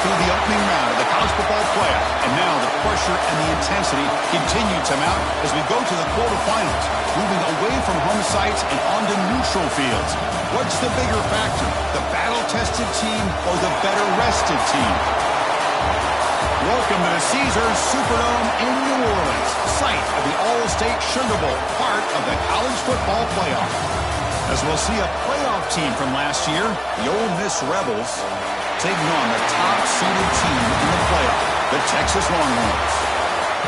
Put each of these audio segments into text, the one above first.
through the opening round of the college football playoff, and now the pressure and the intensity continue to mount as we go to the quarterfinals, moving away from home sites and onto neutral fields. What's the bigger factor, the battle-tested team or the better-rested team? Welcome to the Caesars Superdome in New Orleans, site of the All-State Sugar Bowl, part of the college football playoff. As we'll see a playoff team from last year, the Ole Miss Rebels, taking on the top-seeded team in the playoff, the Texas Longhorns.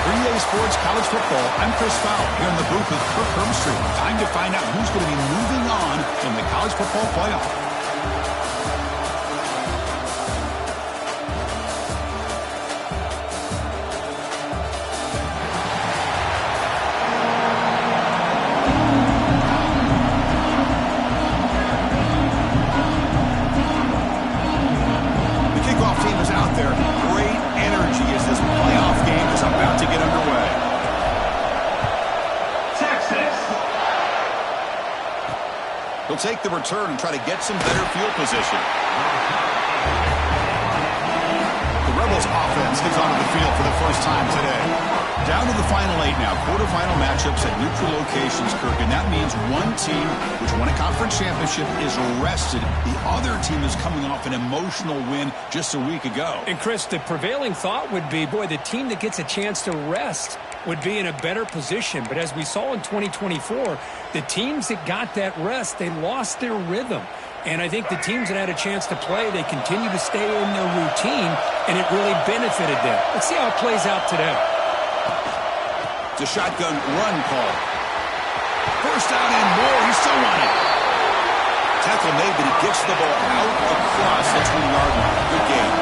For EA Sports College Football, I'm Chris Fowler here in the booth with Kirk Herbstreit. Time to find out who's going to be moving on in the college football playoff. Take the return and try to get some better field position. The Rebels offense gets onto the field for the first time today. Down to the final 8 now. Quarterfinal matchups at neutral locations, Kirk, and that means one team which won a conference championship is rested. The other team is coming off an emotional win just a week ago. And Chris, the prevailing thought would be, boy, the team that gets a chance to rest would be in a better position. But as we saw in 2024, the teams that got that rest, they lost their rhythm. And I think the teams that had a chance to play, they continue to stay in their routine, and it really benefited them. Let's see how it plays out today. It's a shotgun run call. First down and more. He's still running. Tackle made, but he gets the ball out across the 20-yard line. Good game.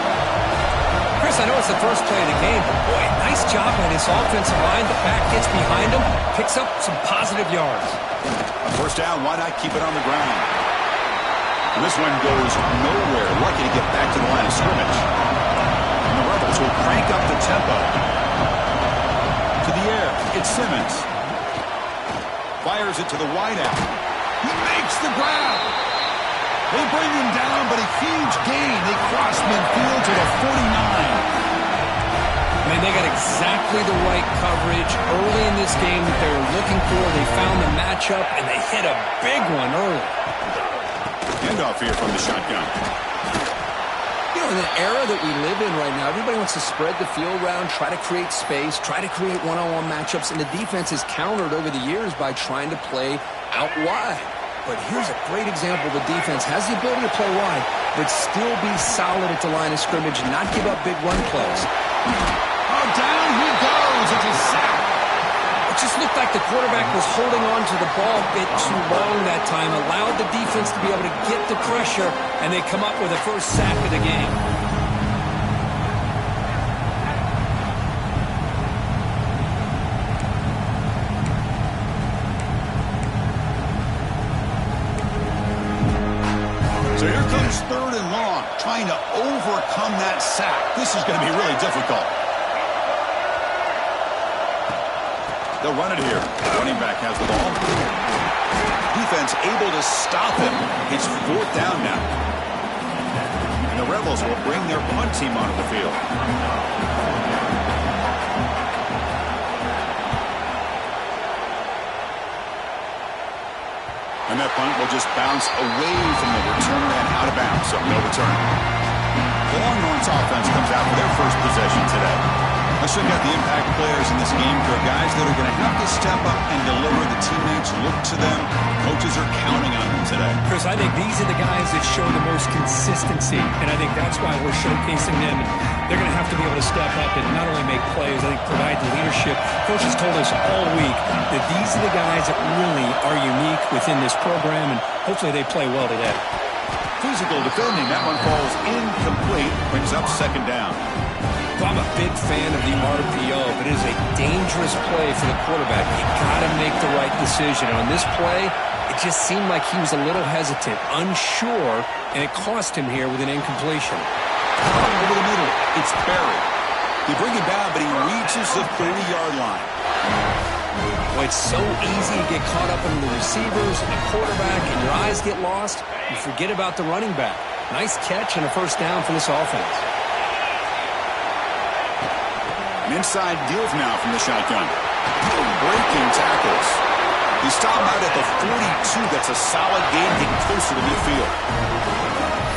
Chris, I know it's the first play of the game, but boy, nice job by this offensive line. The back gets behind him, picks up some positive yards. A first down, why not keep it on the ground? And this one goes nowhere. Lucky to get back to the line of scrimmage. And the Rebels will crank up the tempo. To the air, it's Simmons. Fires it to the wideout. He makes the grab. They bring him down, but a huge gain. They cross midfield to the 49. I mean, they got exactly the right coverage early in this game that they were looking for. They found the matchup, and they hit a big one early. Handoff here from the shotgun. You know, in the era that we live in right now, everybody wants to spread the field around, try to create space, try to create one-on-one matchups, and the defense has countered over the years by trying to play out wide. But here's a great example. The defense has the ability to play wide, but still be solid at the line of scrimmage and not give up big run plays. Oh, down he goes. It's a sack. It just looked like the quarterback was holding on to the ball a bit too long that time, allowed the defense to be able to get the pressure, and they come up with the first sack of the game. So here comes third and long, trying to overcome that sack. This is going to be really difficult. They'll run it here. Running back has the ball. Defense able to stop him. It's fourth down now. And the Rebels will bring their punt team onto the field. And that punt will just bounce away from the returner and out of bounds, so no return. The Longhorns offense comes out for their first possession today. Let's check out the impact players in this game. For guys that are going to have to step up and deliver. The teammates look to them. Coaches are counting on them today. Chris, I think these are the guys that show the most consistency, and I think that's why we're showcasing them. And they're going to have to be able to step up and not only make plays, I think provide the leadership. Coaches told us all week that these are the guys that really are unique within this program, and hopefully they play well today. Physical defending. That one falls incomplete. Brings up second down. Well, I'm a big fan of the RPO, but it is a dangerous play for the quarterback. You got to make the right decision. On this play, it just seemed like he was a little hesitant, unsure, and it cost him here with an incompletion. Over the middle, it's Barry. They bring him down, but he reaches the 30-yard line. Well, it's so easy to get caught up in the receivers and the quarterback, and your eyes get lost. You forget about the running back. Nice catch and a first down for this offense. An inside give now from the shotgun. Breaking tackles. He stopped out at the 42. That's a solid gain, getting closer to midfield.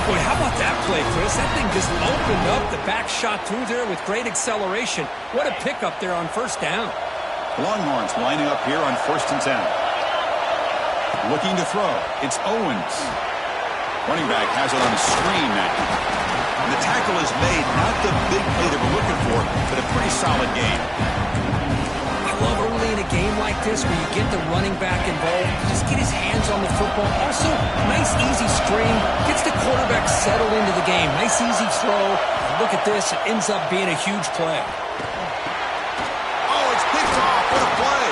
Boy, how about that play, Chris? That thing just opened up. The back shot through there with great acceleration. What a pickup there on first down. Longhorns lining up here on 1st and 10. Looking to throw. It's Owens. Running back has it on the screen now. And the tackle is made. Not the big play that we're looking for, but a pretty solid gain. I love early in a game like this where you get the running back involved. Just get his hands on the football. Also, nice easy string. Gets the quarterback settled into the game. Nice easy throw. Look at this. It ends up being a huge play. Oh, it's picked off. What a play.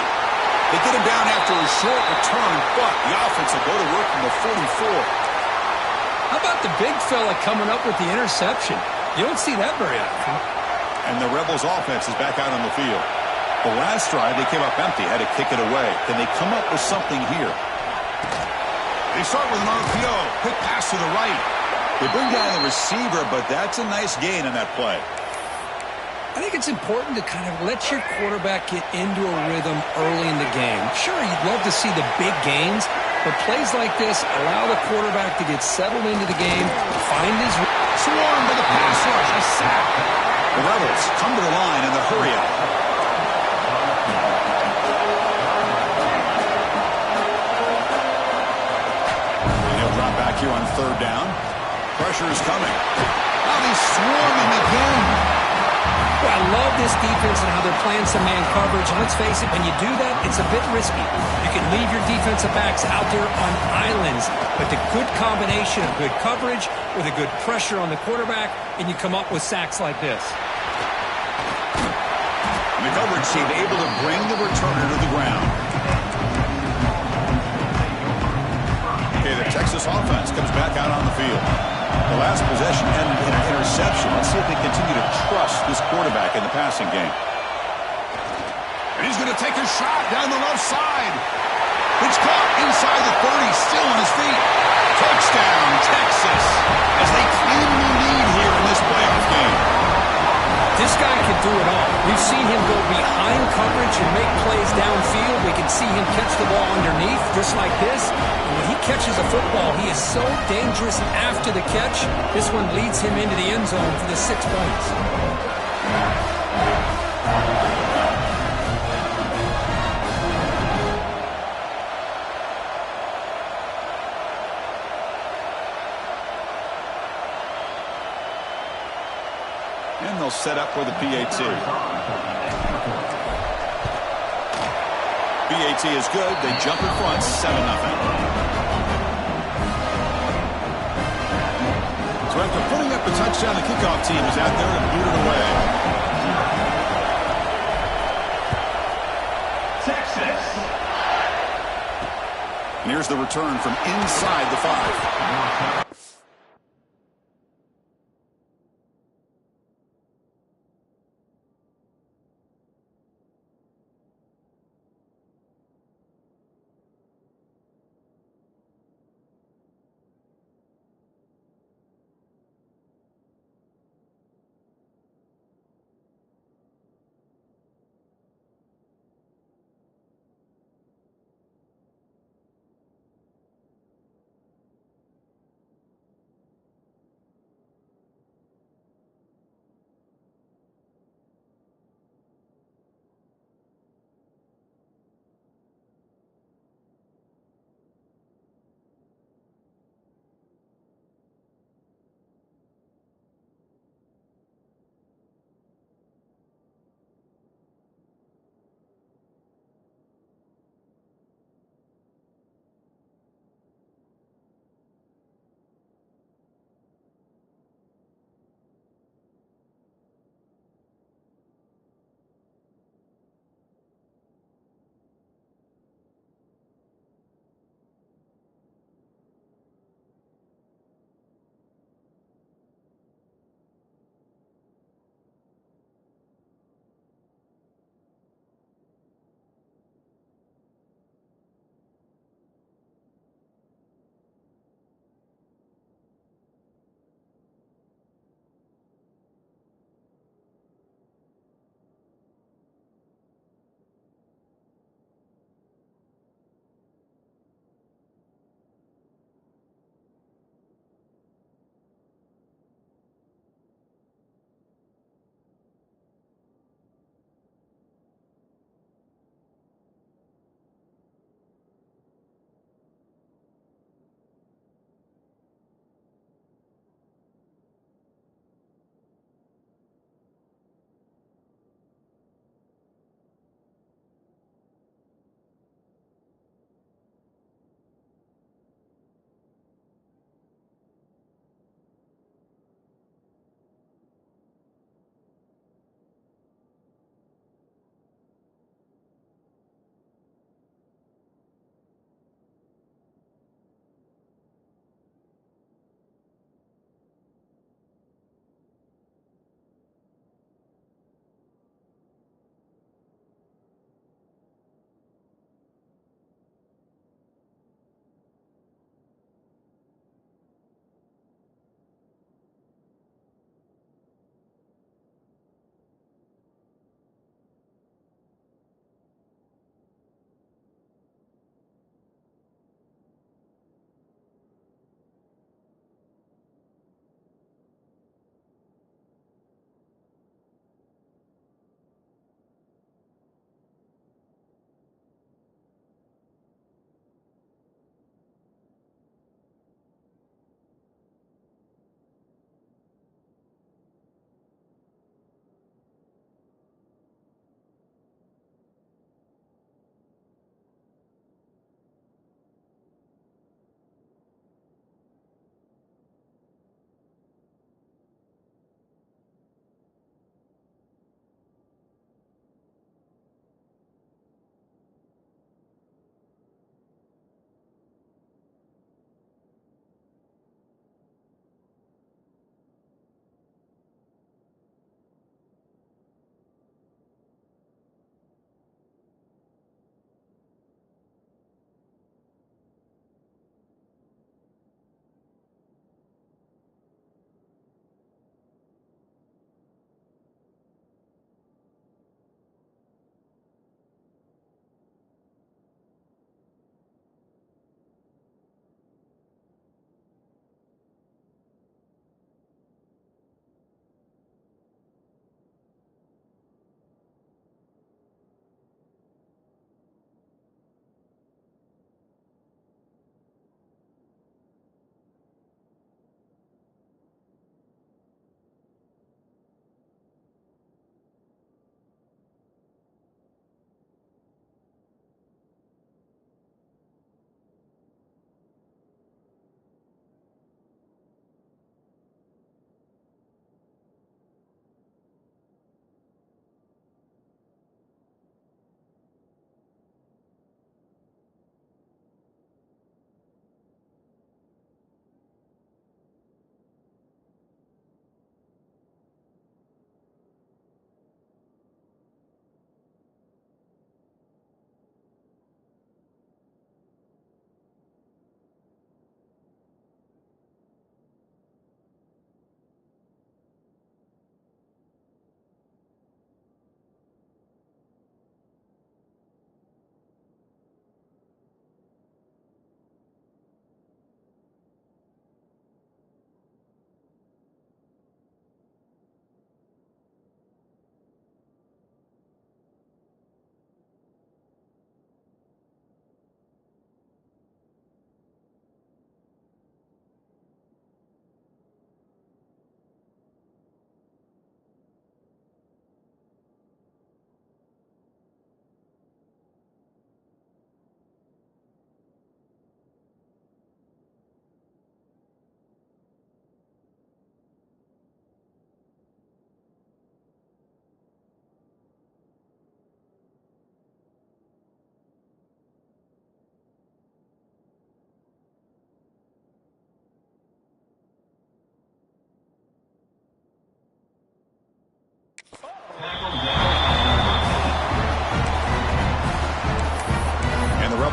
They get him down after a short return, but the offense will go to work from the 44. How about the big fella coming up with the interception? You don't see that very often. And the Rebels offense is back out on the field. The last drive, they came up empty, had to kick it away. Can they come up with something here? They start with an RPO. Quick pass to the right. They bring down the receiver, but that's a nice gain on that play. I think it's important to kind of let your quarterback get into a rhythm early in the game. Sure, you'd love to see the big gains, but plays like this allow the quarterback to get settled into the game, find his... Swarm to the pass rush, a sack. The Rebels come to the line in the hurry up. And he'll drop back here on 3rd down. Pressure is coming. Now he's swarming again. Well, I love this defense and how they're playing some man coverage. And let's face it, when you do that, it's a bit risky. You can leave your defensive backs out there on islands, but the good combination of good coverage with a good pressure on the quarterback, and you come up with sacks like this. And the coverage team able to bring the returner to the ground. Okay, the Texas offense comes back out on the field. The last possession ended in an interception. Let's see if they continue to trust this quarterback in the passing game. And he's going to take a shot down the left side. It's caught inside the 30, still on his feet. Touchdown, Texas, as they claim the lead here in this playoff game. This guy can do it all. We've seen him go behind coverage and make plays downfield. We can see him catch the ball underneath, just like this. And when he catches a football, he is so dangerous after the catch. This one leads him into the end zone for the 6 points. And they'll set up for the PAT. PAT is good. They jump in front, 7-0. So after putting up the touchdown, the kickoff team is out there and boot it away. Texas. And here's the return from inside the 5.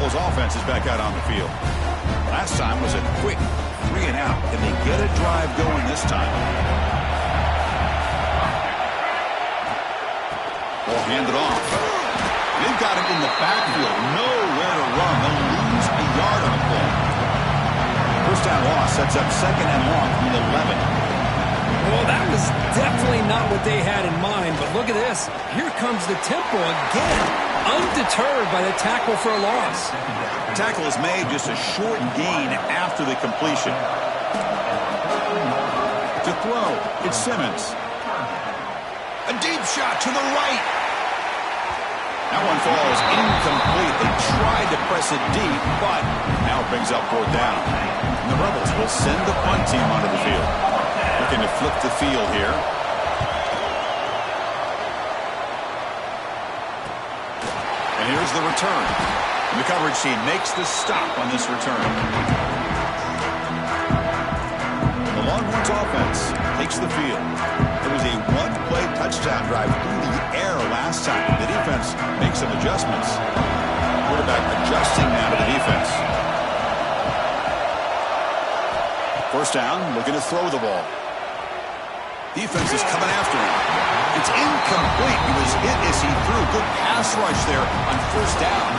Rebels offense is back out on the field. Last time was a quick 3 and out. Can they get a drive going this time? Ball handed off. They've got him in the backfield. Nowhere to run. They'll lose a yard on the play. First down loss sets up second and long from the 11. Well, that was definitely not what they had in mind, but look at this. Here comes the tempo again, undeterred by the tackle for a loss. Tackle is made, just a short gain after the completion. To throw, it's Simmons. A deep shot to the right. That one falls incomplete. They tried to press it deep, but now it brings up 4th down. And the Rebels will send the punt team onto the field. Looking to flip the field here. And here's the return. And the coverage team makes the stop on this return. The Longhorns offense takes the field. It was a one-play touchdown drive through the air last time. The defense makes some adjustments. Quarterback adjusting now to the defense. First down, looking to throw the ball. Defense is coming after him. It's incomplete. He was hit as he threw. Good pass rush there on first down.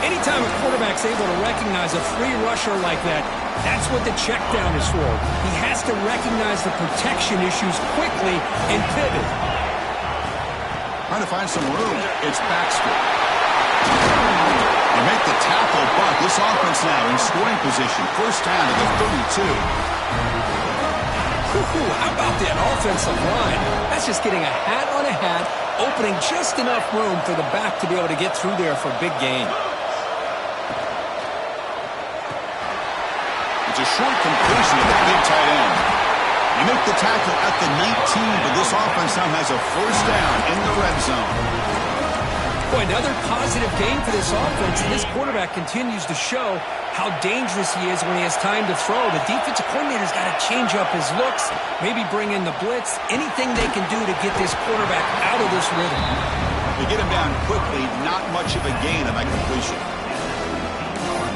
Anytime a quarterback's able to recognize a free rusher like that, that's what the check down is for. He has to recognize the protection issues quickly and pivot. Trying to find some room. It's Baxter. They make the tackle, but this offense now in scoring position. First down to the 32. How about that offensive line? That's just getting a hat on a hat, opening just enough room for the back to be able to get through there for a big gain. It's a short completion of the big tight end. You make the tackle at the 19, but this offense now has a first down in the red zone. Boy, another positive game for this offense, and this quarterback continues to show how dangerous he is when he has time to throw. The defensive coordinator's got to change up his looks, maybe bring in the blitz, anything they can do to get this quarterback out of this rhythm. They get him down quickly, not much of a gain on that completion.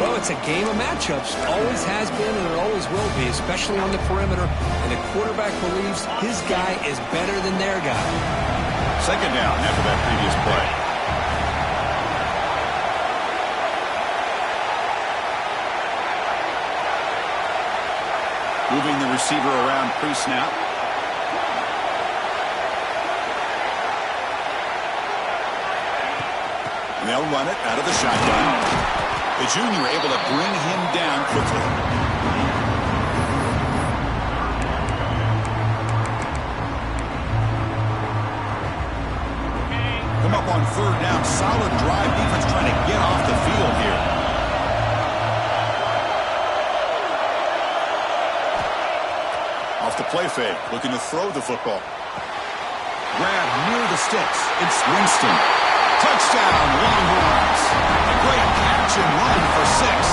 Well, it's a game of matchups. Always has been and it always will be, especially on the perimeter. And the quarterback believes his guy is better than their guy. Second down after that previous play. Moving the receiver around pre-snap. And they'll run it out of the shotgun. The junior able to bring him down quickly. Come up on third down. Solid drive defense trying to get off the field here. Off the play fake. Looking to throw the football. Grab near the sticks. It's Winston. Touchdown, Longhorns. A great catch and run for 6.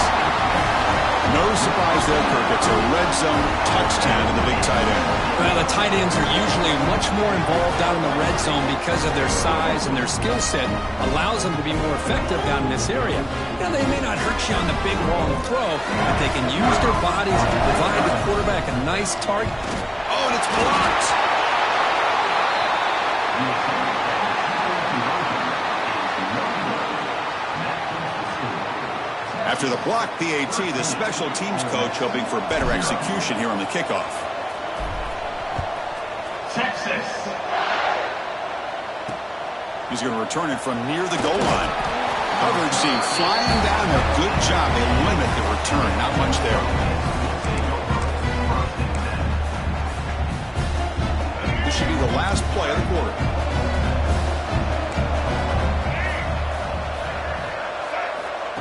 No surprise there, Kirk. It's a red zone touchdown to the big tight end. Well, the tight ends are usually much more involved out in the red zone because of their size and their skill set allows them to be more effective down in this area. Now, they may not hurt you on the big long throw, but they can use their bodies to provide the quarterback a nice target. Oh, and it's blocked. After the block PAT, the special teams coach hoping for better execution here on the kickoff. Texas. He's going to return it from near the goal line. Coverage team flying down there. Good job. They limit the return. Not much there. This should be the last play of the quarter.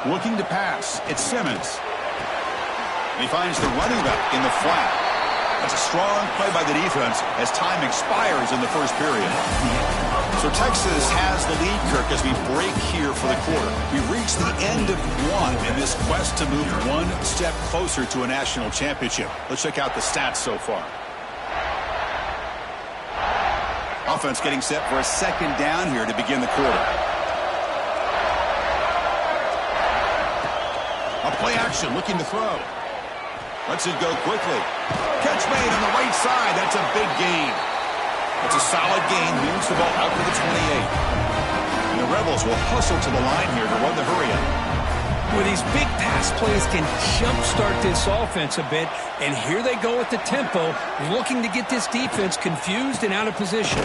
Looking to pass. It's Simmons. And he finds the running back in the flat. That's a strong play by the defense as time expires in the first period. So Texas has the lead, Kirk, as we break here for the quarter. We reach the end of one in this quest to move one step closer to a national championship. Let's check out the stats so far. Offense getting set for a second down here to begin the quarter. Play action, looking to throw. Lets it go quickly. Catch made on the right side. That's a big gain. It's a solid gain. Moves the ball out to the 28. And the Rebels will hustle to the line here to run the hurry up. Well, these big pass plays can jumpstart this offense a bit. And here they go at the tempo, looking to get this defense confused and out of position.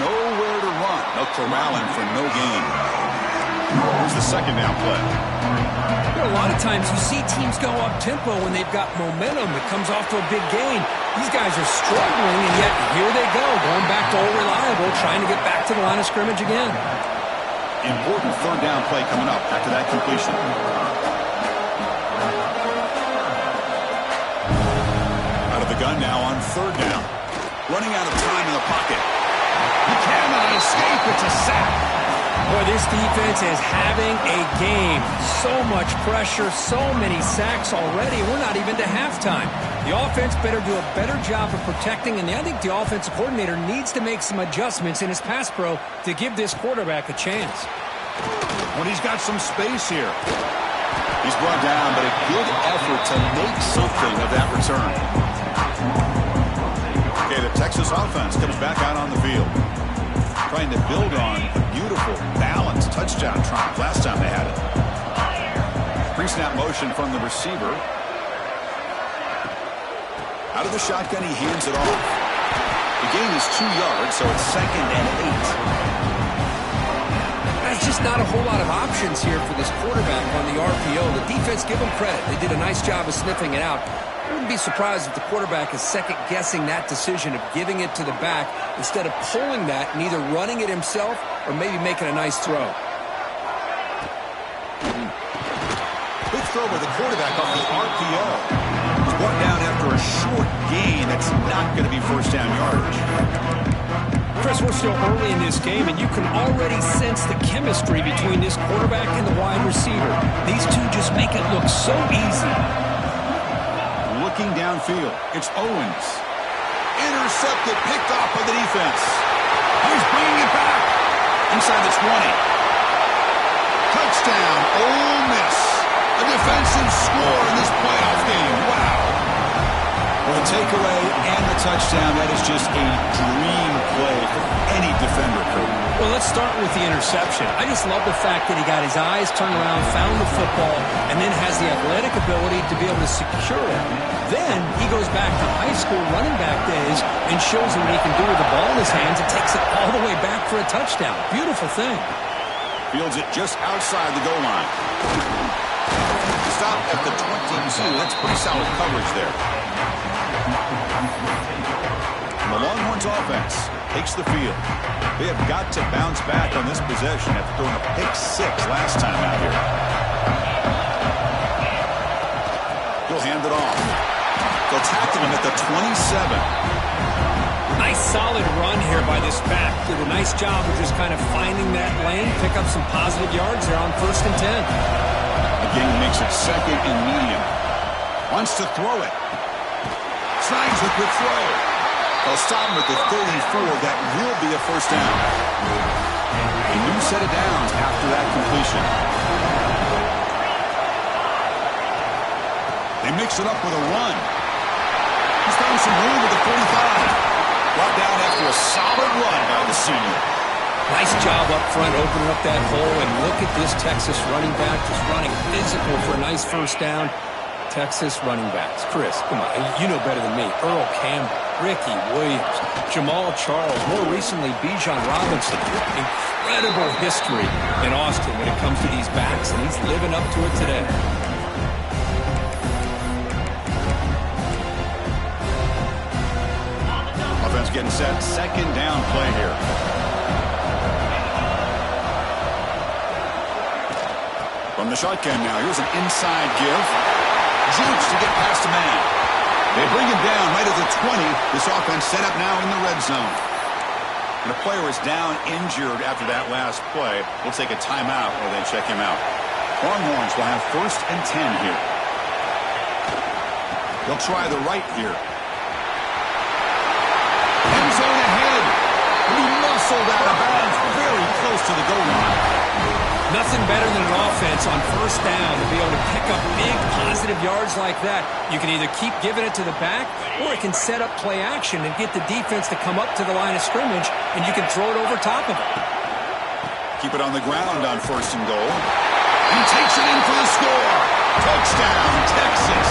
Nowhere to run. They'll corral him for no gain. Here's the second down play. You know, a lot of times you see teams go up-tempo when they've got momentum that comes off to a big gain. These guys are struggling, and yet here they go, going back to old reliable, trying to get back to the line of scrimmage again. Important third down play coming up after that completion. Out of the gun now on third down. Running out of time in the pocket. He cannot escape. It's a sack. Boy, this defense is having a game. So much pressure, so many sacks already. We're not even to halftime. The offense better do a better job of protecting, and I think the offensive coordinator needs to make some adjustments in his pass pro to give this quarterback a chance. Well, he's got some space here. He's brought down, but a good effort to make something of that return. Okay, the Texas offense comes back out on the field, trying to build on a beautiful, balanced touchdown triumph last time they had it. Pre-snap motion from the receiver. Out of the shotgun, he hands it off. The gain is 2 yards, so it's 2nd and 8. There's just not a whole lot of options here for this quarterback on the RPO. The defense, give them credit. They did a nice job of sniffing it out. I wouldn't be surprised if the quarterback is second-guessing that decision of giving it to the back instead of pulling that and either running it himself or maybe making a nice throw. Big throw by the quarterback off the RPO. It's brought down after a short gain. That's not going to be first down yardage. Chris, we're still early in this game, and you can already sense the chemistry between this quarterback and the wide receiver. These two just make it look so easy. Looking downfield, it's Owens. Intercepted, picked off by the defense. He's bringing it back. Inside the 20. Touchdown, Ole Miss. A defensive score in this playoff game. Wow. Well, the takeaway and the touchdown, that is just a dream play for any defender, Kurt. Well, let's start with the interception. I just love the fact that he got his eyes turned around, found the football, and then has the athletic ability to be able to secure it. Then he goes back to high school running back days and shows him what he can do with the ball in his hands and takes it all the way back for a touchdown. Beautiful thing. Fields it just outside the goal line. Stop at the 22. That's pretty solid coverage there. And the Longhorns offense takes the field. They have got to bounce back on this possession after throwing a pick 6 last time out here. He'll hand it off. They'll tackle him at the 27. Nice solid run here by this back. Did a nice job of just kind of finding that lane, pick up some positive yards there on 1st and 10. Again, makes it 2nd and medium. Wants to throw it. Snags a good throw. They'll stop him at the 34. That will be a first down. A new set of downs after that completion. They mix it up with a run. He's found some room at the 45. Brought down after a solid run by the senior. Nice job up front, opening up that hole, and look at this Texas running back just running physical for a nice first down. Texas running backs. Chris, come on, you know better than me. Earl Campbell, Ricky Williams, Jamal Charles, more recently Bijan Robinson. Incredible history in Austin when it comes to these backs, and he's living up to it today. Offense getting set. 2nd down play here. From the shotgun now. Here's an inside give. Jukes to get past a man. They bring him down right at the 20. This offense set up now in the red zone. And the player is down injured after that last play. We'll take a timeout while they check him out. Longhorns will have 1st and 10 here. They'll try the right here. End zone ahead. And he muscled out of bounds very close to the goal line. Nothing better than an offense on first down to be able to pick up big positive yards like that. You can either keep giving it to the back, or it can set up play action and get the defense to come up to the line of scrimmage, and you can throw it over top of it. Keep it on the ground on first and goal. He takes it in for the score. Touchdown, Texas.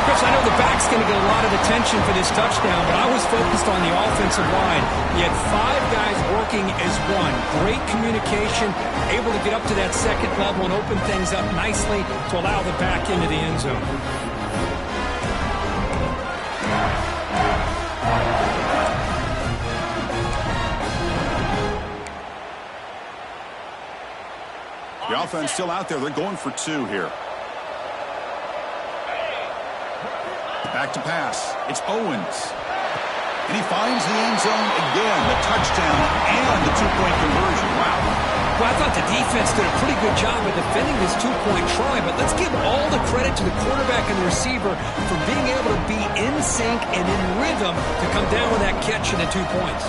Chris, I know the back's going to get a lot of attention for this touchdown, but I was focused on the offensive line. You had 5 guys working as one. Great communication, able to get up to that second level and open things up nicely to allow the back into the end zone. The offense still out there. They're going for 2 here. Back to pass. It's Owens. And he finds the end zone again. The touchdown and the 2-point conversion. Wow. Well, I thought the defense did a pretty good job of defending this 2-point try, but let's give all the credit to the quarterback and the receiver for being able to be in sync and in rhythm to come down with that catch and the 2 points.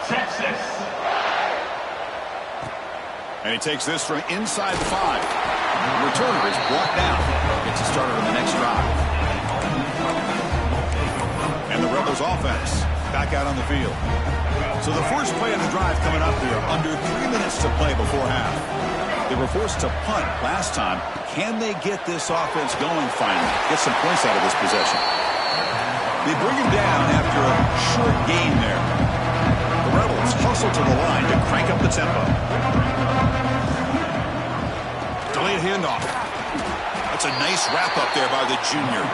Texas. And he takes this from inside the 5. The returner is brought down. Gets a starter on the next drive. And the Rebels offense back out on the field. So the first play of the drive coming up here. Under 3 minutes to play before half. They were forced to punt last time. Can they get this offense going finally? Get some points out of this possession. They bring him down after a short gain there. The Rebels hustle to the line to crank up the tempo. Delayed handoff. That's a nice wrap up there by the junior.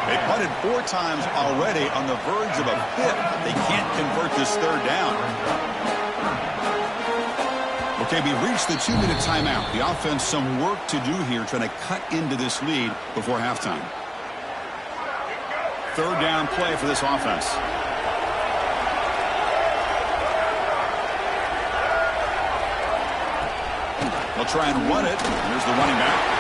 They punted 4 times already on the verge of a 5th. They can't convert this 3rd down. Okay, we've reached the 2-minute timeout. The offense some work to do here trying to cut into this lead before halftime. 3rd down play for this offense. They'll try and run it. Here's the running back.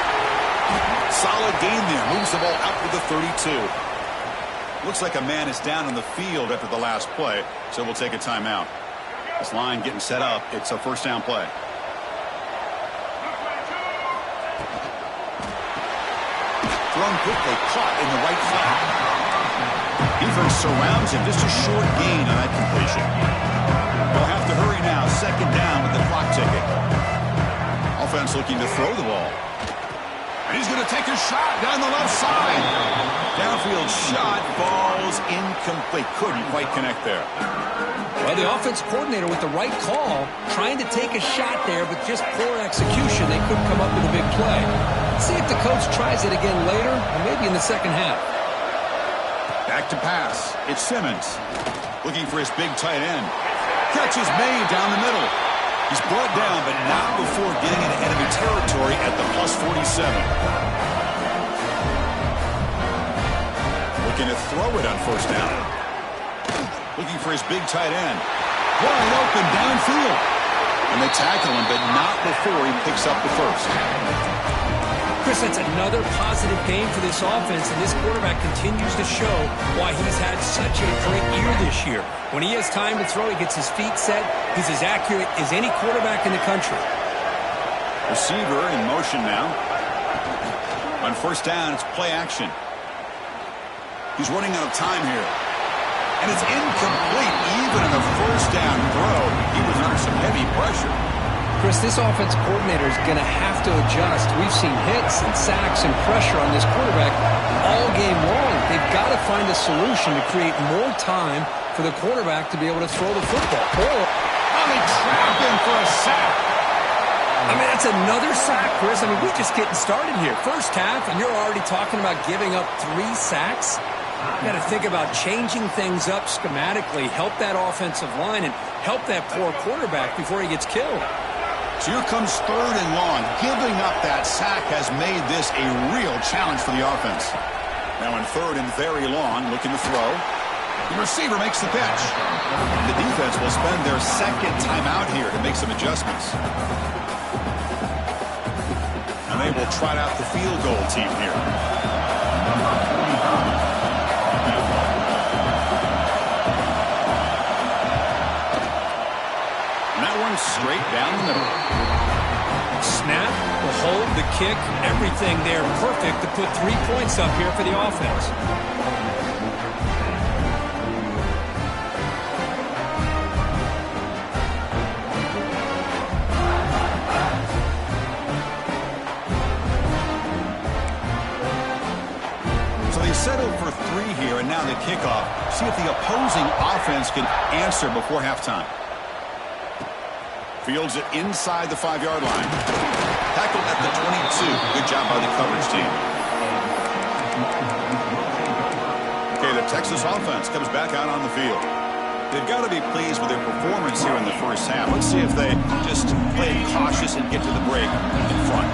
Solid gain there. Moves the ball out to the 32. Looks like a man is down on the field after the last play, so we'll take a timeout. This line getting set up. It's a first down play. Thrown quickly, caught in the right flat. Defense surrounds him. Just a short gain on that completion. They'll have to hurry now. 2nd down with the clock ticking. Offense looking to throw the ball. And he's going to take a shot down the left side. Downfield shot, falls incomplete. Couldn't quite connect there. Well, the offense coordinator with the right call, trying to take a shot there, but just poor execution. They couldn't come up with a big play. See if the coach tries it again later, or maybe in the second half. Back to pass. It's Simmons. Looking for his big tight end. Catch is made down the middle. He's brought down, but not before getting into enemy territory at the +47. Looking to throw it on first down. Looking for his big tight end. Wide open downfield. And they tackle him, but not before he picks up the first. Chris, that's another positive game for this offense, and this quarterback continues to show why he's had such a great year this year. When he has time to throw, he gets his feet set. He's as accurate as any quarterback in the country. Receiver in motion now. On first down, it's play action. He's running out of time here. And it's incomplete, even in a first down throw. He was under some heavy pressure. Chris, this offense coordinator is going to have to adjust. We've seen hits and sacks and pressure on this quarterback all game long. They've got to find a solution to create more time for the quarterback to be able to throw the football. They trap him for a sack. I mean, that's another sack, Chris. I mean, we're just getting started here. First half, and you're already talking about giving up 3 sacks. You got to think about changing things up schematically, help that offensive line, and help that poor quarterback before he gets killed. So here comes 3rd and long. Giving up that sack has made this a real challenge for the offense. Now in 3rd and very long, looking to throw. The receiver makes the catch. The defense will spend their 2nd timeout here to make some adjustments. And they will trot out the field goal team here. And that one arms straight down the middle. Snap, the hold, the kick, everything there perfect to put 3 points up here for the offense. Settled for 3 here, and now the kickoff. See if the opposing offense can answer before halftime. Fields it inside the 5-yard line. Tackled at the 22. Good job by the coverage team. Okay, the Texas offense comes back out on the field. They've got to be pleased with their performance here in the first half. Let's see if they just play it cautious and get to the break in front.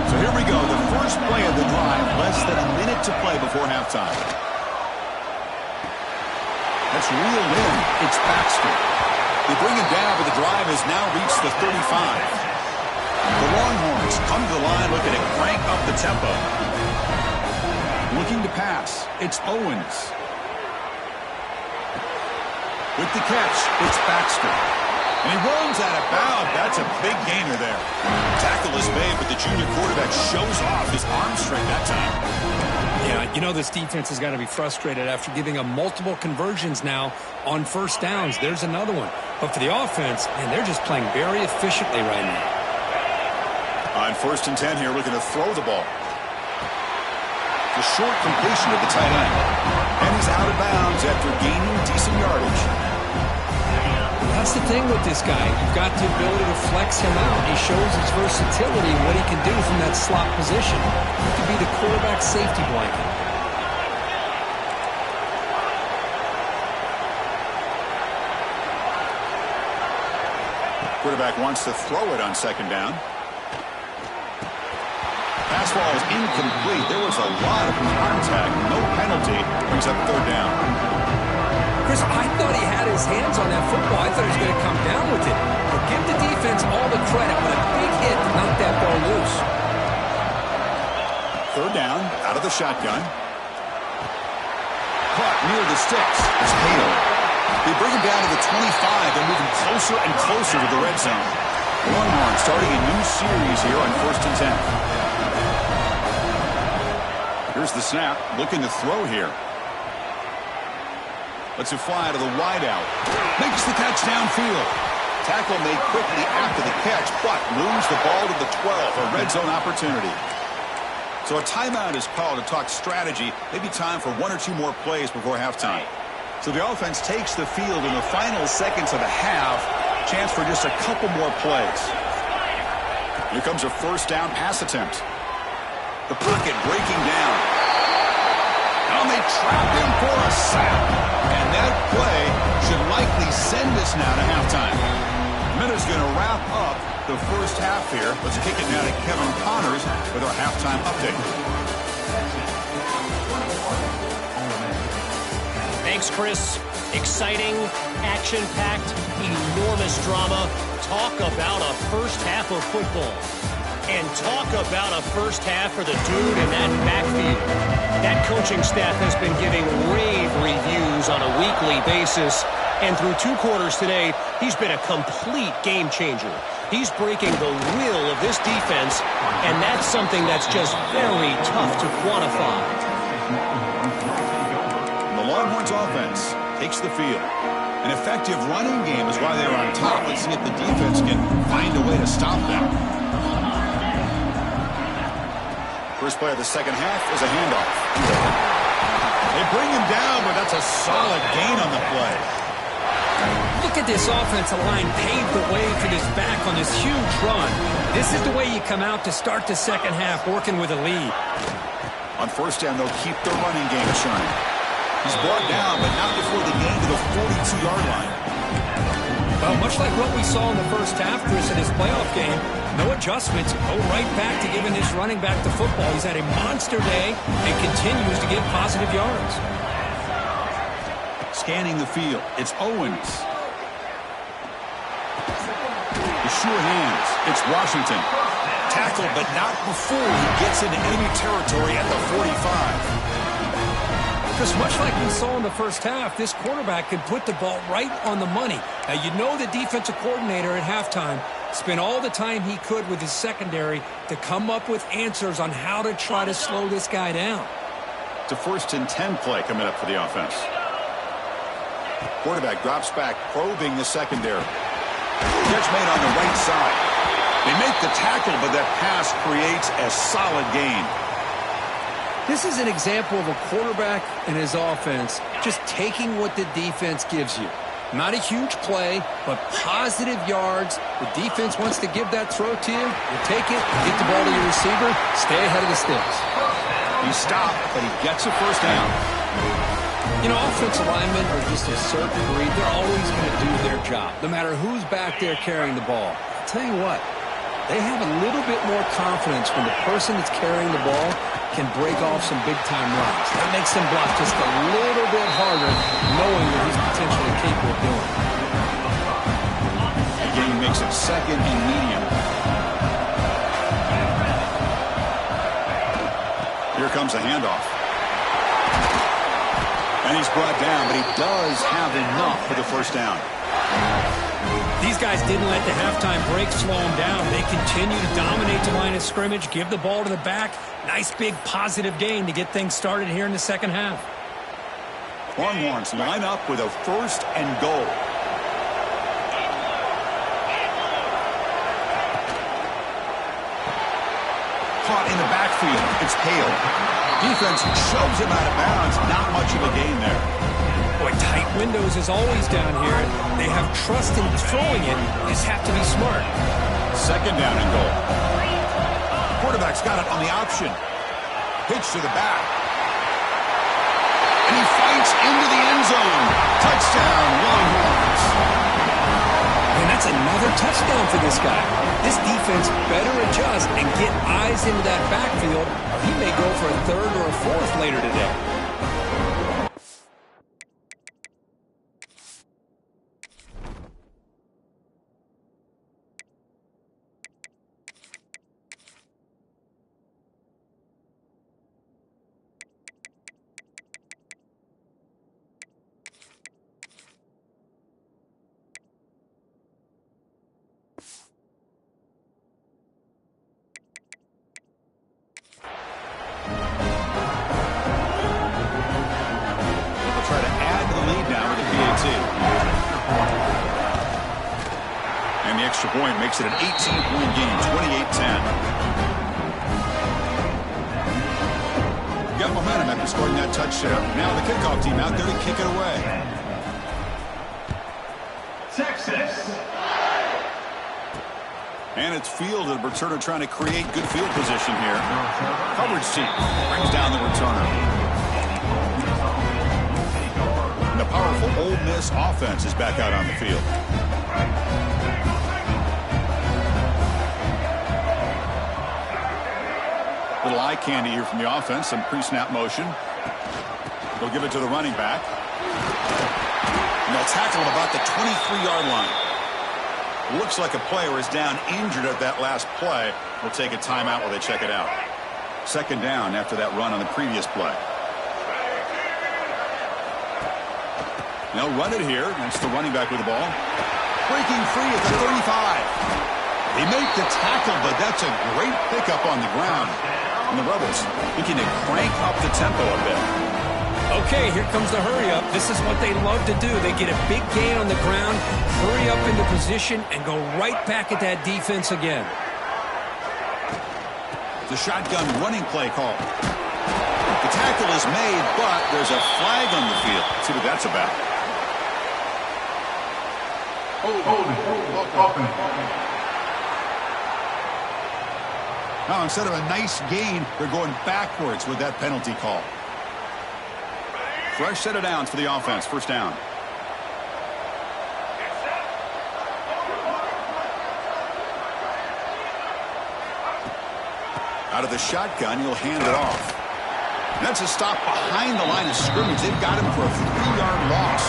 So here we go, the first play of the drive, less than a minute to play before halftime. That's reeled in. It's Baxter. They bring him down, but the drive has now reached the 35. The Longhorns come to the line looking to crank up the tempo. Looking to pass. It's Owens. With the catch, it's Baxter. And he rolls out of bounds. That's a big gainer there. Tackle is made, but the junior quarterback shows off his arm strength that time. Yeah, you know this defense has got to be frustrated after giving them multiple conversions now on first downs. There's another one. But for the offense, man, they're just playing very efficiently right now. On 1st and 10 here, looking to throw the ball. The short completion of the tight end. And he's out of bounds after gaining decent yardage. That's the thing with this guy. You've got the ability to flex him out. He shows his versatility and what he can do from that slot position. He could be the quarterback safety blanket. Quarterback wants to throw it on 2nd down. Pass ball is incomplete. There was a lot of contact. No penalty. Brings up 3rd down. Chris, I thought he had his hands on that football. I thought he was going to come down with it. But give the defense all the credit. What a big hit to knock that ball loose. 3rd down, out of the shotgun. Caught near the sticks. It's Hale. They bring him down to the 25. They're moving closer and closer to the red zone. Longhorns starting a new series here on 1st and 10. Here's the snap. Looking to throw here. Lets it fly to the wideout. Makes the catch downfield. Tackle made quickly after the catch, but moves the ball to the 12. A red zone opportunity. So a timeout is called to talk strategy. Maybe time for 1 or 2 more plays before halftime. So the offense takes the field in the final seconds of the half. Chance for just a couple more plays. Here comes a 1st down pass attempt. The pocket breaking down. And they trap him for a sack. And that play should likely send us now to halftime. Minute's going to wrap up the first half here. Let's kick it now to Kevin Connors with our halftime update. Thanks, Chris. Exciting, action-packed, enormous drama. Talk about a first half of football. And talk about a first half for the dude in that backfield. That coaching staff has been giving rave reviews on a weekly basis. And through 2 quarters today, he's been a complete game changer. He's breaking the will of this defense, and that's something that's just very tough to quantify. The Longhorns offense takes the field. An effective running game is why they're on top. Let's see if the defense can find a way to stop them. First play of the second half is a handoff. They bring him down, but that's a solid gain on the play. Look at this offensive line pave the way for this back on this huge run. This is the way you come out to start the second half, working with a lead. On 1st down, they'll keep their running game churning. He's brought down, but not before the gain to the 42-yard line. Well, much like what we saw in the first half, Chris, in this playoff game, no adjustments, go right back to giving this running back the football. He's had a monster day and continues to get positive yards. Scanning the field, it's Owens. The sure hands, it's Washington. Tackled, but not before he gets into enemy territory at the 45. Just much like we saw in the first half, this quarterback can put the ball right on the money. Now, you know the defensive coordinator at halftime spent all the time he could with his secondary to come up with answers on how to try to slow this guy down. It's a 1st and 10 play coming up for the offense. Quarterback drops back, probing the secondary. Catch made on the right side. They make the tackle, but that pass creates a solid gain. This is an example of a quarterback and his offense just taking what the defense gives you. Not a huge play, but positive yards. The defense wants to give that throw to you. You take it, get the ball to your receiver, stay ahead of the sticks. He stopped, but he gets a 1st down. You know, offensive linemen are just a certain breed. They're always going to do their job, no matter who's back there carrying the ball. I'll tell you what, they have a little bit more confidence when the person that's carrying the ball can break off some big-time runs. That makes them block just a little bit harder, knowing what he's potentially capable of doing. Again, he makes it 2nd and medium. Here comes a handoff. And he's brought down, but he does have enough for the 1st down. These guys didn't let the halftime break slow them down. They continue to dominate the line of scrimmage, give the ball to the back. Nice big positive gain to get things started here in the second half. Longhorns line up with a 1st and goal. Caught in the backfield. It's Hale. Defense shoves him out of bounds. Not much of a gain there. Boy, tight windows is always down here. They have trust in throwing it. You just have to be smart. 2nd down and goal. Quarterback's got it on the option. Pitch to the back. And he fights into the end zone. Touchdown, Longhorns. And that's another touchdown for this guy. This defense better adjust and get eyes into that backfield. He may go for a 3rd or a 4th later today. And the extra point makes it an 18-point game, 28-10. Got momentum after scoring that touchdown. Now the kickoff team out there to kick it away. Texas. And it's field of the returner trying to create good field position here. Coverage team brings down the returner. And the powerful Ole Miss offense is back out on the field. Little eye candy here from the offense. Some pre-snap motion. They'll give it to the running back. And they'll tackle him about the 23-yard line. Looks like a player is down injured at that last play. We'll take a timeout while they check it out. 2nd down after that run on the previous play. They'll run it here. That's the running back with the ball. Breaking free at the 35. They make the tackle, but that's a great pickup on the ground. And the Rebels looking to crank up the tempo a bit. Okay, here comes the hurry up. This is what they love to do. They get a big gain on the ground, hurry up into position, and go right back at that defense again. The shotgun running play call. The tackle is made, but there's a flag on the field. Let's see what that's about. Now, instead of a nice gain, they're going backwards with that penalty call. Fresh set of downs for the offense. 1st down. Out of the shotgun, he'll hand it off. And that's a stop behind the line of scrimmage. They've got him for a 3-yard loss.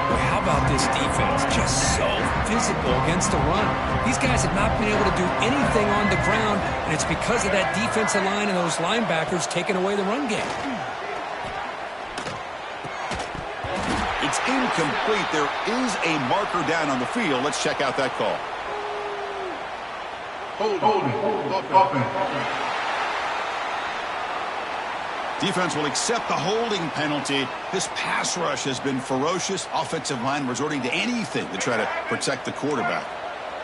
Well, how about this defense? Just so physical against the run. These guys have not been able to do anything on the ground, and it's because of that defensive line and those linebackers taking away the run game. It's incomplete. There is a marker down on the field. Let's check out that call. Holding. Defense will accept the holding penalty. This pass rush has been ferocious. Offensive line resorting to anything to try to protect the quarterback.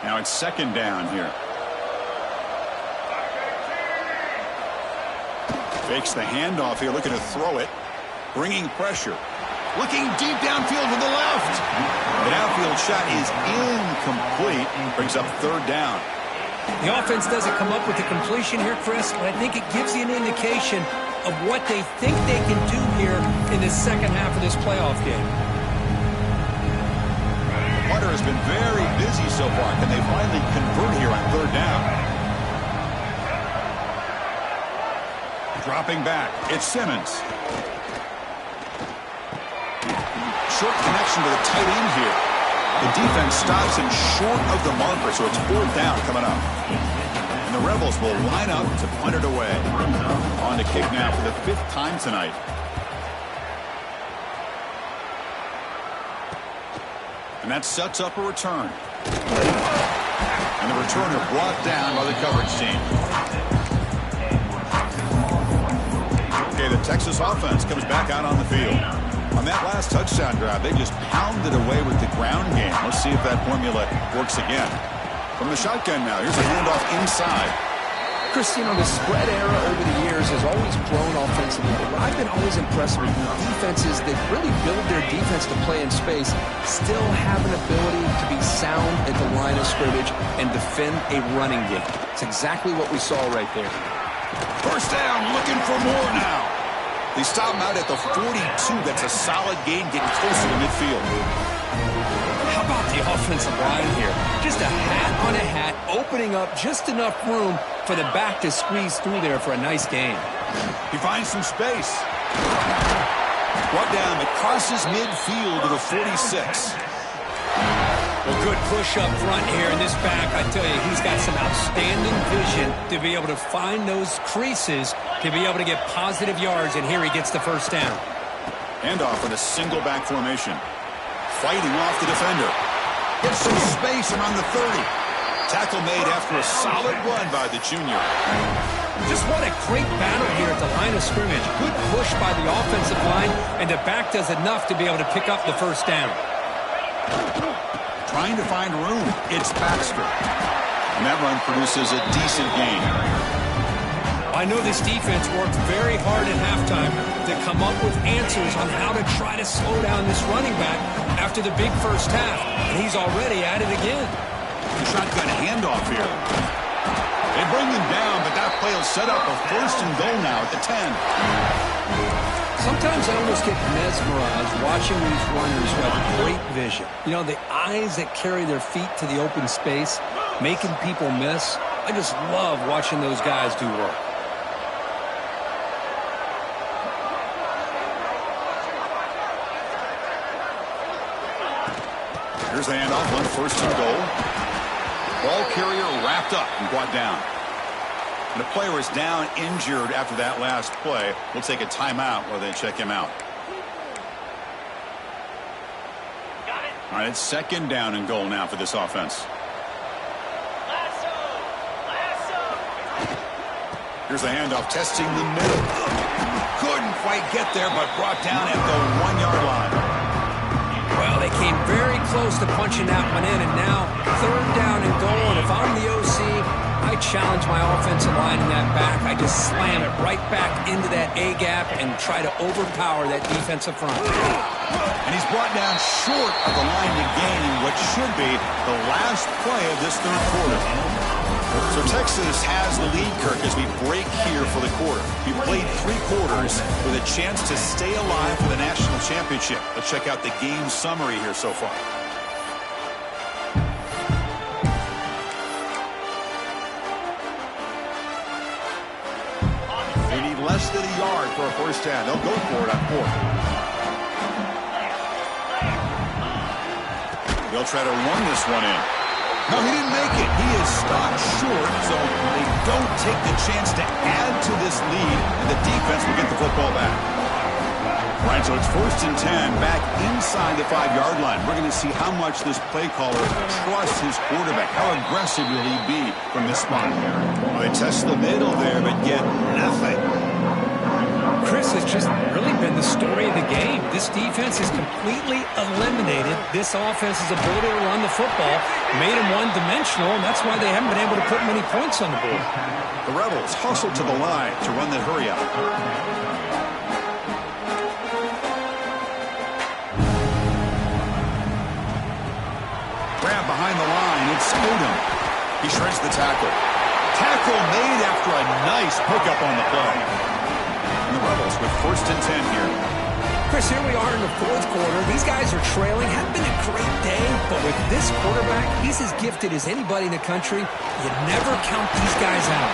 Now it's second down here. Fakes the handoff here, looking to throw it. Bringing pressure. Looking deep downfield with the left. The downfield shot is incomplete. Brings up third down. The offense doesn't come up with the completion here, Chris, but I think it gives you an indication of what they think they can do here in the second half of this playoff game. The punter has been very busy so far. Can they finally convert here on third down? Dropping back. It's Simmons. Short connection to the tight end here. The defense stops him short of the marker, so it's fourth down coming up. And the Rebels will line up to punt it away. On to kick now for the fifth time tonight. And that sets up a return. And the returner brought down by the coverage team. Okay, the Texas offense comes back out on the field. On that last touchdown drive, they just pounded away with the ground game. Let's see if that formula works again. From the shotgun now, here's a handoff inside. Chris, you know, the spread era over the years has always grown offensively, but what I've been always impressed with defenses that really build their defense to play in space still have an ability to be sound at the line of scrimmage and defend a running game. It's exactly what we saw right there. First down, looking for more now. They stop him out at the 42. That's a solid gain, getting closer to midfield. How about the offensive line here? Just a hat on a hat, opening up just enough room for the back to squeeze through there for a nice gain. He finds some space. Brought down, it crosses midfield to the 46. Well, good push up front here in this back. I tell you, he's got some outstanding vision to be able to find those creases, to be able to get positive yards, and here he gets the first down. Handoff in a single back formation. Fighting off the defender. Gets some space around the 30. Tackle made after a solid run by the junior. Just what a great battle here at the line of scrimmage. Good push by the offensive line, and the back does enough to be able to pick up the first down. Trying to find room. It's Baxter. And that run produces a decent gain. I know this defense worked very hard at halftime to come up with answers on how to try to slow down this running back after the big first half. And he's already at it again. The shotgun handoff here. They bring him down, but that play will set up a first and goal now at the 10. Sometimes I almost get mesmerized watching these runners who have great vision. You know, the eyes that carry their feet to the open space, making people miss. I just love watching those guys do work. Here's the handoff, one first and goal. Ball carrier wrapped up and brought down. And the player is down injured after that last play. We'll take a timeout while they check him out. All right, it's second down and goal now for this offense. Here's the handoff, testing the middle. Couldn't quite get there, but brought down at the 1-yard line. Well, they came very close to punching that one in, and now third down and goal. And if I'm the OC, I challenge my offensive line in that back. I just slam it right back into that A-gap and try to overpower that defensive front. And he's brought down short of the line to gain what should be the last play of this third quarter. So Texas has the lead, Kirk, as we break here for the quarter. We played 3 quarters with a chance to stay alive for the national championship. Let's check out the game summary here so far. They need less than a yard for a first down. They'll go for it on 4th. They'll try to run this one in. No, he didn't make it. He is stopped short, so they don't take the chance to add to this lead, and the defense will get the football back. All right, so it's 1st and 10 back inside the 5-yard line. We're going to see how much this play caller trusts his quarterback. How aggressive will he be from this spot? Well, they test the middle there, but get nothing. Chris, has just really been the story of the game. This defense has completely eliminated this offense's ability to run the football, made them one-dimensional, and that's why they haven't been able to put many points on the board. The Rebels hustle to the line to run that hurry-up. Grab behind the line. It's Odom. He shreds the tackle. Tackle made after a nice pickup on the play. And the Rebels with 1st and 10 here. Chris, here we are in the 4th quarter. These guys are trailing. Hadn't been a great day, but with this quarterback, he's as gifted as anybody in the country. You never count these guys out.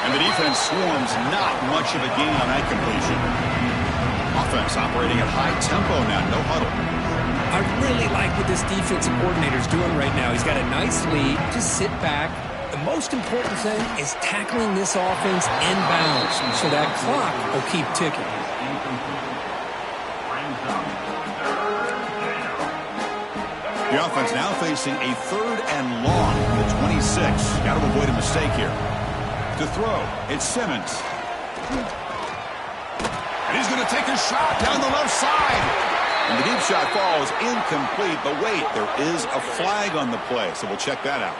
And the defense swarms not much of a gain on that completion. Offense operating at high tempo now, no huddle. I really like what this defensive coordinator is doing right now. He's got a nice lead. Just sit back. The most important thing is tackling this offense inbounds so that clock will keep ticking. The offense now facing a 3rd and long from the 26. Got to avoid a mistake here. To throw, it's Simmons. And he's going to take a shot down the left side. And the deep shot falls incomplete. But wait, there is a flag on the play, so we'll check that out.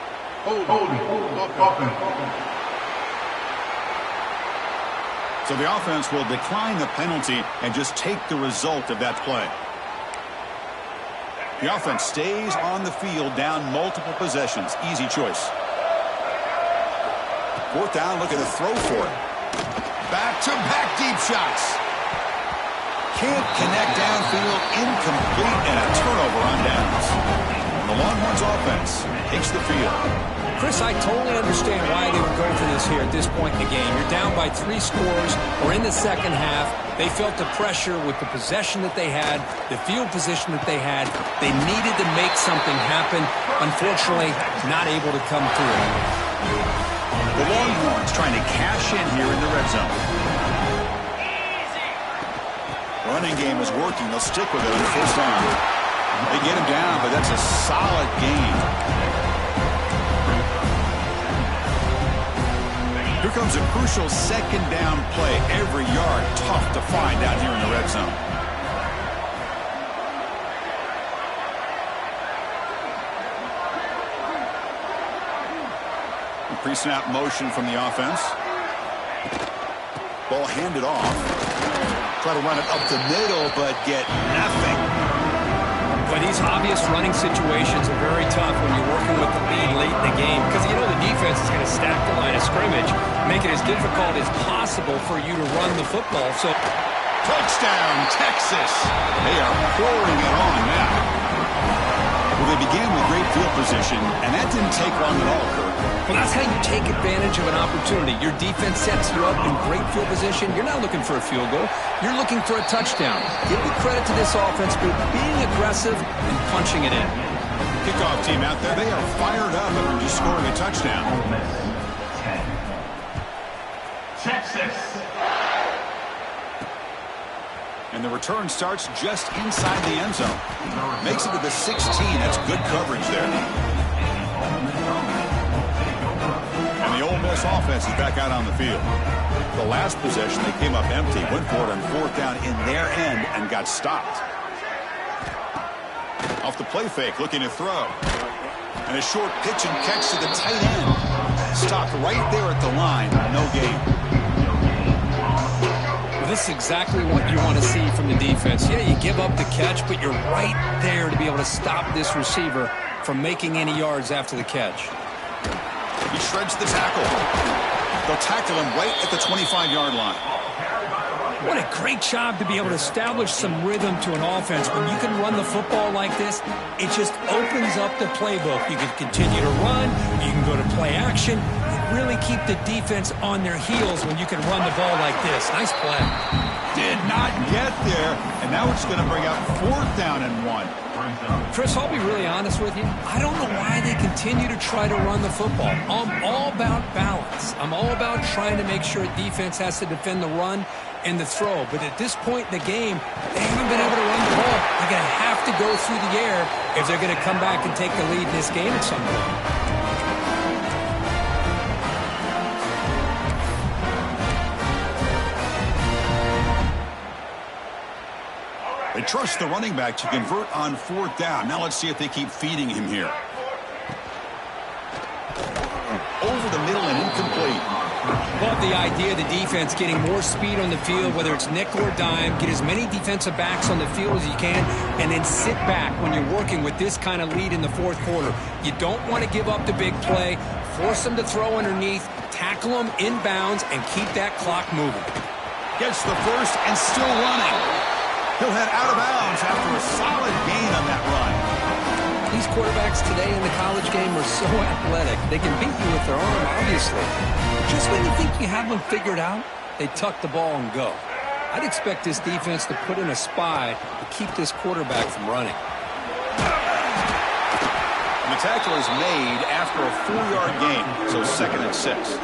So the offense will decline the penalty and just take the result of that play. The offense stays on the field down multiple possessions. Easy choice. 4th down, looking to throw for it. Back-to-back deep shots. Can't connect downfield, incomplete, and a turnover on downs. The Longhorns offense takes the field. Chris, I totally understand why they would go for this here at this point in the game. You're down by 3 scores. We're in the second half. They felt the pressure with the possession that they had, the field position that they had. They needed to make something happen. Unfortunately, not able to come through. The Longhorns trying to cash in here in the red zone. Running game is working. They'll stick with it on 1st down. They get him down, but that's a solid gain. Here comes a crucial 2nd down play. Every yard tough to find out here in the red zone. Pre-snap motion from the offense. Ball handed off. Try to run it up the middle, but get nothing. But these obvious running situations are very tough when you're working with the lead late in the game because you know the defense is going to stack the line of scrimmage, make it as difficult as possible for you to run the football. So, touchdown, Texas. They are pouring it on now. Well, they began with great field position, and that didn't take long at all, Kirk. Well, that's how you take advantage of an opportunity. Your defense sets you up in great field position. You're not looking for a field goal. You're looking for a touchdown. Give the credit to this offense for being aggressive and punching it in. Kickoff team out there. They are fired up after just scoring a touchdown. Texas. And the return starts just inside the end zone. Makes it to the 16. That's good coverage there. And the Ole Miss offense is back out on the field. The last possession, they came up empty, went for it on 4th down in their end and got stopped. Off the play fake, looking to throw. And a short pitch and catch to the tight end. Stopped right there at the line. No gain. This is exactly what you want to see from the defense. Yeah, you give up the catch, but you're right there to be able to stop this receiver from making any yards after the catch. He shreds the tackle. They'll tackle him right at the 25-yard line. What a great job to be able to establish some rhythm to an offense. When you can run the football like this, it just opens up the playbook. You can continue to run. You can go to play action. Really keep the defense on their heels when you can run the ball like this. Nice play. Did not get there, and now it's going to bring up 4th down and 1. Chris, I'll be really honest with you. I don't know why they continue to try to run the football. I'm all about balance. I'm all about trying to make sure defense has to defend the run and the throw. But at this point in the game, they haven't been able to run the ball. They're going to have to go through the air if they're going to come back and take the lead in this game at some point. They trust the running back to convert on 4th down. Now let's see if they keep feeding him here. Over the middle and incomplete. Love the idea of the defense getting more speed on the field, whether it's nickel or dime. Get as many defensive backs on the field as you can, and then sit back when you're working with this kind of lead in the 4th quarter. You don't want to give up the big play. Force them to throw underneath, tackle them inbounds, and keep that clock moving. Gets the first and still running. He'll head out of bounds after a solid gain on that run. These quarterbacks today in the college game are so athletic. They can beat you with their arm, obviously. Just when you think you have them figured out, they tuck the ball and go. I'd expect this defense to put in a spy to keep this quarterback from running. And the tackle is made after a 4-yard gain, so 2nd and 6.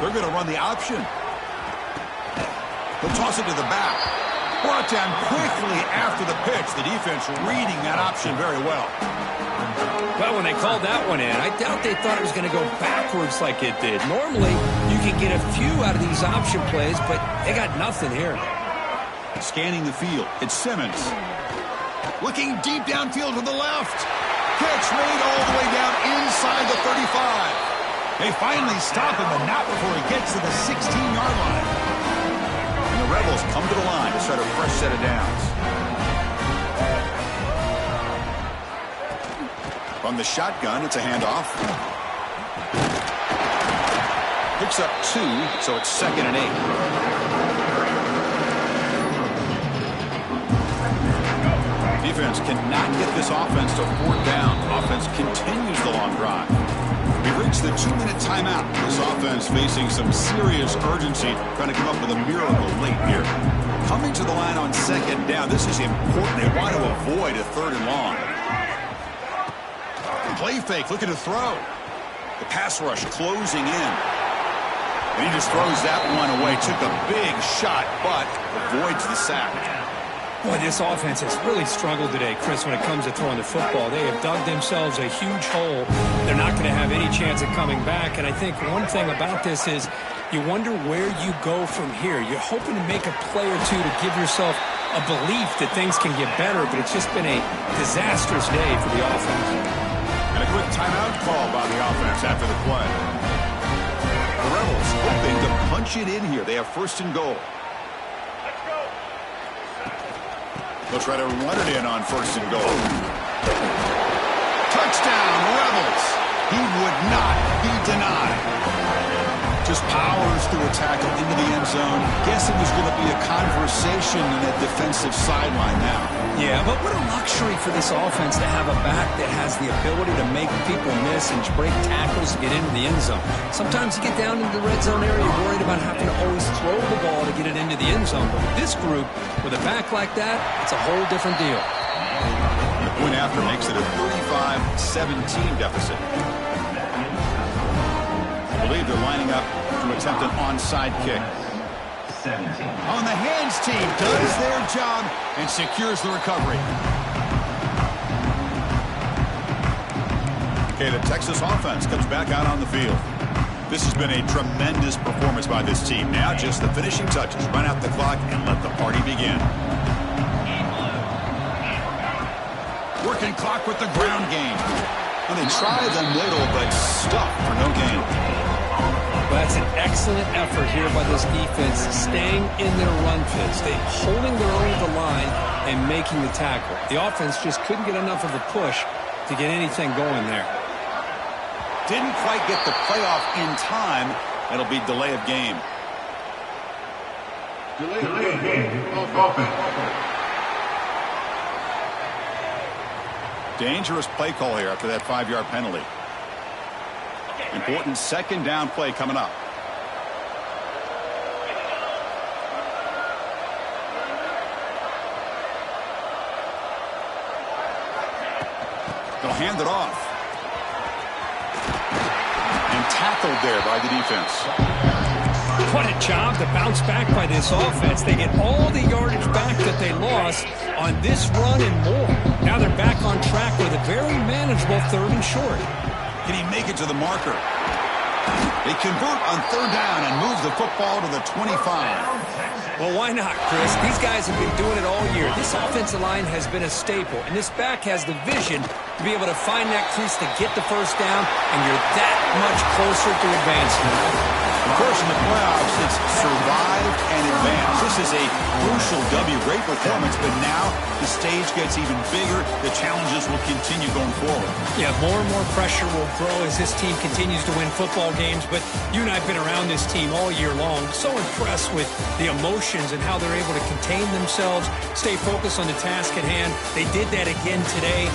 They're going to run the option. They'll toss it to the back. Brought down quickly after the pitch. The defense reading that option very well. Well, when they called that one in, I doubt they thought it was going to go backwards like it did. Normally, you can get a few out of these option plays, but they got nothing here. Scanning the field, it's Simmons. Looking deep downfield to the left. Catch made all the way down inside the 35. They finally stop him, but not before he gets to the 16-yard line. And the Rebels come to the line to start a fresh set of downs. From the shotgun, it's a handoff. Picks up 2, so it's 2nd and 8. Defense cannot get this offense to 4th down. Offense continues the long drive. We've reached the 2-minute timeout. This offense facing some serious urgency, trying to come up with a miracle late here. Coming to the line on 2nd down. This is important. They want to avoid a 3rd and long. Play fake, looking to throw. The pass rush closing in. And he just throws that one away. Took a big shot, but avoids the sack. Boy, this offense has really struggled today, Chris, when it comes to throwing the football. They have dug themselves a huge hole. They're not going to have any chance of coming back. And I think one thing about this is you wonder where you go from here. You're hoping to make a play or two to give yourself a belief that things can get better, but it's just been a disastrous day for the offense. And a quick timeout call by the offense after the play. The Rebels hoping to punch it in here. They have 1st and goal. They'll try to run it in on 1st and goal. Touchdown, Rebels. He would not be denied. Just powers through a tackle into the end zone. Guessing there's going to be a conversation in that defensive sideline now. Yeah, but what a luxury for this offense to have a back that has the ability to make people miss and break tackles to get into the end zone. Sometimes you get down into the red zone area worried about having to always throw the ball to get it into the end zone. But with this group, with a back like that, it's a whole different deal. The point after makes it a 35-17 deficit. I believe they're lining up to attempt an onside kick. 17. On the hands team does their job and secures the recovery. Okay, the Texas offense comes back out on the field. This has been a tremendous performance by this team. Now just the finishing touches. Run out the clock and let the party begin. Working clock with the ground game. And they try the middle, but stuck for no gain. That's an excellent effort here by this defense, staying in their run fits. They holding their own at the line and making the tackle. The offense just couldn't get enough of a push to get anything going there. Didn't quite get the playoff in time. It'll be delay of game. Delay of game. Offense. Dangerous play call here after that 5-yard penalty. Important second down play coming up. They'll hand it off. And tackled there by the defense. What a job to bounce back by this offense. They get all the yardage back that they lost on this run and more. Now they're back on track with a very manageable 3rd and short. Can he make it to the marker? They convert on 3rd down and move the football to the 25. Well, why not, Chris? These guys have been doing it all year. This offensive line has been a staple, and this back has the vision to be able to find that crease to get the first down, and you're that much closer to advancement. Of course, in the playoffs, it's survive and advance. This is a crucial W. Great performance, but now the stage gets even bigger. The challenges will continue going forward. Yeah, more and more pressure will grow as this team continues to win football games, but you and I have been around this team all year long. So impressed with the emotions and how they're able to contain themselves, stay focused on the task at hand. They did that again today.